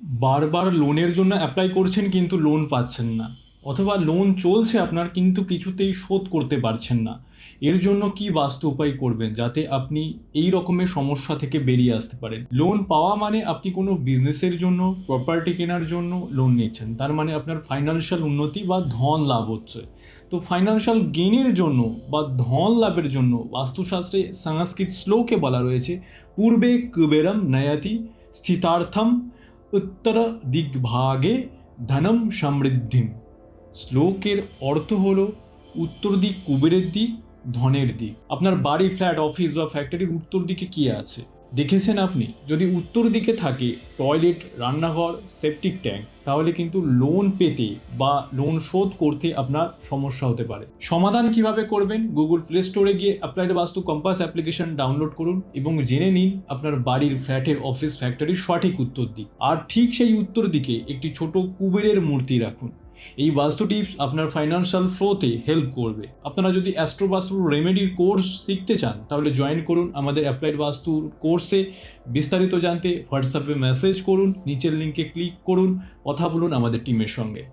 বারবার লোনের জন্য অ্যাপ্লাই করছেন কিন্তু লোন পাচ্ছেন না, অথবা লোন চলছে আপনার কিন্তু কিছুতেই শোধ করতে পারছেন না, এর জন্য কি বাস্তু উপায় করবেন যাতে আপনি এই রকমের সমস্যা থেকে বেরিয়ে আসতে পারেন? লোন পাওয়া মানে আপনি কোনো বিজনেসের জন্য, প্রপার্টি কেনার জন্য লোন নিচ্ছেন, তার মানে আপনার ফাইন্যান্সিয়াল উন্নতি বা ধন লাভ হচ্ছে। তো ফাইন্যান্সিয়াল গেইনের জন্য বা ধন লাভের জন্য বাস্তুশাস্ত্রে সংস্কৃত শ্লোকে বলা রয়েছে, পূর্বে কুবেরম নয়তি স্থিতার্থম উত্তর দিগ্ভাগে ধনম সমৃদ্ধিম। শ্লোকের অর্থ হলো উত্তর দিক কুবেরের দিক, ধনের দিক। আপনার বাড়ি, ফ্ল্যাট, অফিস বা ফ্যাক্টরির উত্তর দিকে কি আছে দেখেছেন আপনি? যদি উত্তর দিকে থাকে টয়লেট, রান্নাঘর, সেপটিক ট্যাঙ্ক, তাহলে কিন্তু লোন পেতে বা লোন শোধ করতে আপনার সমস্যা হতে পারে। সমাধান কিভাবে করবেন? গুগল প্লে স্টোরে গিয়ে অ্যাপ্লাইড বাস্তু কম্পাস অ্যাপ্লিকেশন ডাউনলোড করুন এবং জেনে নিন আপনার বাড়ির, ফ্ল্যাটের, অফিস, ফ্যাক্টরির সঠিক উত্তর দিক। আর ঠিক সেই উত্তর দিকে একটি ছোট কুবেরের মূর্তি রাখুন। এই বাস্তু টিপস আপনার ফাইন্যান্সিয়াল ফ্লোতে হেল্প করবে। আপনারা যদি অ্যাস্ট্রো বাস্তুর রেমেডির কোর্স শিখতে চান তাহলে জয়েন করুন আমাদের অ্যাপ্লাইড বাস্তুর কোর্সে। বিস্তারিত জানতে হোয়াটসঅ্যাপে মেসেজ করুন, নিচের লিঙ্কে ক্লিক করুন, কথা বলুন আমাদের টিমের সঙ্গে।